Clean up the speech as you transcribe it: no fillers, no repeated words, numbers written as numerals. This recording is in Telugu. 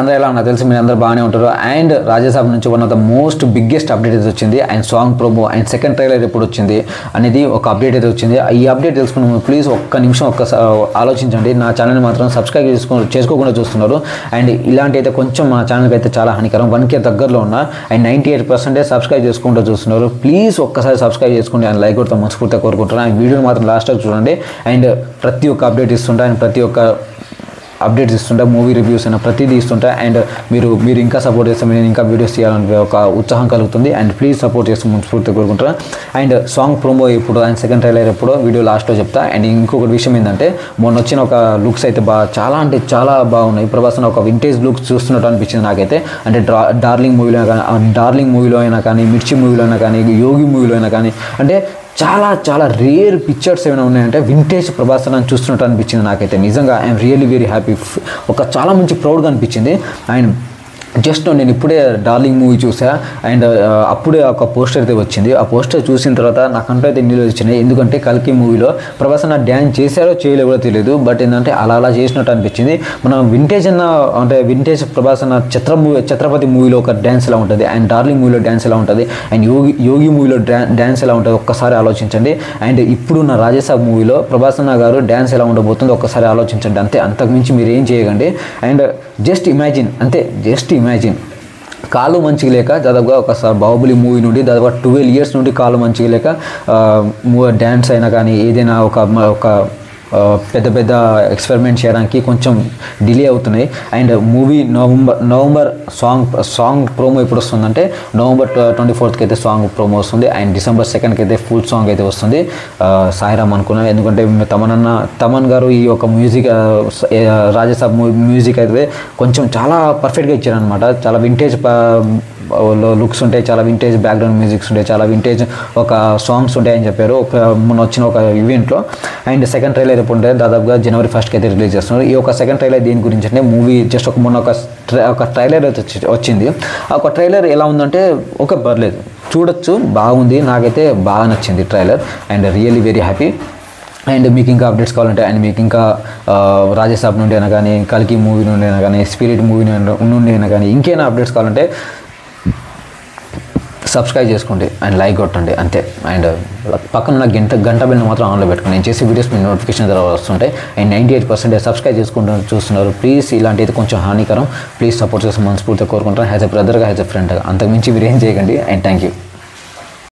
అందరూ ఎలా ఉన్నారు తెలుసు, మీరు అందరూ బాగానే ఉంటారు. అండ్ రాజాసాబ్ నుంచి one of the most biggest update అయితే వచ్చింది. And song promo and second trailer ఎప్పుడు వచ్చింది అనేది ఒక అప్డేట్ అయితే వచ్చింది. ఈ అప్డేట్ తెలుసుకున్నాము. ప్లీజ్ ఒక్క నిమిషం ఆలోచించండి. నా ఛానల్ మాత్రం సబ్స్క్రైబ్ చేసుకోకుండా చూస్తున్నారు. అండ్ ఇలాంటి అయితే కొంచెం మా ఛానల్కి అయితే చాలా హానికరం. 1K దగ్గరలో ఉన్న అండ్ 98% సబ్స్క్రైబ్ చేసుకుంటూ చూస్తున్నారు. ప్లీజ్ ఒక్కసారి సబ్స్క్రైబ్ చేసుకోండి అండ్ లైక్ కొడతా మనస్ఫూర్తిగా కోరుకుంటున్నాను. అండ్ వీడియోని మాత్రం లాస్ట్ వరకు చూడండి. అండ్ ప్రతి ఒక్క అప్డేట్ ఇస్తుంటా అండ్ ప్రతి ఒక్క అప్డేట్స్ ఇస్తుంటా, మూవీ రివ్యూస్ అయినా ప్రతిదీ ఇస్తుంటా. అండ్ మీరు ఇంకా సపోర్ట్ చేస్తే నేను ఇంకా వీడియోస్ చేయాలని ఒక ఉత్సాహం కలుగుతుంది. అండ్ ప్లీజ్ సపోర్ట్ చేస్తూ మనస్ఫూర్తిగా కోరుకుంటారా. అండ్ సాంగ్ ప్రోమో ఎప్పుడు అండ్ సెకండ్ ట్రైలర్ ఎప్పుడో వీడియో లాస్ట్లో చెప్తా. అండ్ ఇంకొక విషయం ఏంటంటే మొన్న వచ్చిన ఒక లుక్స్ అయితే చాలా అంటే చాలా బాగున్నాయి. ప్రభాస్ ఒక వింటేజ్ లుక్స్ చూస్తున్నట్టు అనిపించింది నాకైతే. అంటే డార్లింగ్ మూవీలో అయినా కానీ, మిర్చి మూవీలో అయినా కానీ, యోగి మూవీలో అయినా కానీ, అంటే చాలా రేర్ పిక్చర్స్ ఏమైనా ఉన్నాయంటే వింటేజ్ ప్రభాస్ అని చూస్తున్నట్టు అనిపించింది నాకైతే. నిజంగా ఐఎమ్ రియల్లీ వెరీ హ్యాపీ. చాలా మంచి ప్రౌడ్గా అనిపించింది. అండ్ జస్ట్ నేను ఇప్పుడే డార్లింగ్ మూవీ చూసా. అండ్ అప్పుడే ఒక పోస్టర్ అయితే వచ్చింది. ఆ పోస్టర్ చూసిన తర్వాత నాకంటూ అయితే నీళ్ళు వచ్చినాయి. ఎందుకంటే కల్కి మూవీలో ప్రభాస్ అన్న డ్యాన్స్ చేశారో చేయలేదో తెలియదు, బట్ ఏంటంటే అలా చేసినట్టు అనిపించింది. మనం వింటేజ్ ప్రభాస్ అన్న ఛత్రపతి మూవీలో ఒక డ్యాన్స్ ఎలా ఉంటుంది, అండ్ డార్లింగ్ మూవీలో డ్యాన్స్ ఎలా ఉంటుంది, అండ్ యోగి మూవీలో డ్యాన్స్ ఎలా ఉంటుంది ఒక్కసారి ఆలోచించండి. అండ్ ఇప్పుడున్న రాజాసాబ్ మూవీలో ప్రభాస్ అన్న గారు డ్యాన్స్ ఎలా ఉండబోతుందో ఒక్కసారి ఆలోచించండి. అంతకుమించి మీరు ఏం చేయకండి. అండ్ జస్ట్ ఇమాజిన్ కాలు మంచిగా లేక దాదాపుగా ఒకసారి బాహుబలి మూవీ నుండి దాదాపుగా 12 years నుండి కాలు మంచిగా లేక డ్యాన్స్ అయినా కానీ ఏదైనా ఒక పెద్ద ఎక్స్పెరిమెంట్ చేయడానికి కొంచెం డిలే అవుతున్నాయి. And movie November song promo ఎప్పుడు వస్తుందంటే November 24th అయితే సాంగ్ ప్రోమో వస్తుంది. అండ్ December 2nd అయితే ఫుల్ సాంగ్ అయితే వస్తుంది. సాయిరామ్ అనుకున్నాను, ఎందుకంటే తమన్ గారు ఈ యొక్క మ్యూజిక్ రాజాసాబ్ మ్యూజిక్ అయితే కొంచెం చాలా పర్ఫెక్ట్గా ఇచ్చారనమాట. చాలా వింటేజ్ లుక్స్ ఉంటాయి, చాలా వింటేజ్ బ్యాక్గ్రౌండ్ మ్యూజిక్స్ ఉంటాయి, చాలా వింటేజ్ ఒక సాంగ్స్ ఉంటాయని చెప్పారు మొన్న వచ్చిన ఒక ఈవెంట్లో. అండ్ సెకండ్ ట్రైలర్ ఎప్పుడు ఉంటే దాదాపుగా January 1st అయితే రిలీజ్ చేస్తున్నారు. ఈ ఒక సెకండ్ ట్రైలర్ దీని గురించి అంటే మూవీ జస్ట్ మొన్న ఒక ట్రైలర్ అయితే వచ్చింది. ఆ ఒక ట్రైలర్ ఎలా ఉందంటే పర్లేదు, చూడొచ్చు, బాగుంది. నాకైతే బాగా నచ్చింది trailer. And really very happy. And మీకు ఇంకా అప్డేట్స్ కావాలంటే అండ్ మీకు ఇంకా రాజాసాబ్ నుండి అయినా కానీ, కల్కి మూవీ నుండి అయినా కానీ, స్పిరిట్ మూవీ నుండి అయినా కానీ ఇంకేమైనా అప్డేట్స్ కావాలంటే సబ్స్క్రైబ్ చేసుకోండి అండ్ లైక్ కొట్టండి అంతే. అండ్ పక్కన గంట బిల్లు మాత్రం ఆన్లో పెట్టుకోండి. నేను చేసే వీడియోస్ మీ నోటిఫికేషన్ ద్వారా వస్తుంటాయి. అండ్ 98% సబ్స్క్రైబ్ చేసుకుంటూ చూస్తున్నారు. ప్లీజ్ ఇలాంటిది కొంచెం హానికరం. ప్లీజ్ సపోర్ట్ చేసి మనస్ఫూర్తిగా కోరుకుంటాను. హ్యాజ్ ఎ బ్రదర్గా, హ్యాజ్ ఎ ఫ్రెండ్గా. అంతకుమించి మీరు ఏం చేయకండి. And thank you.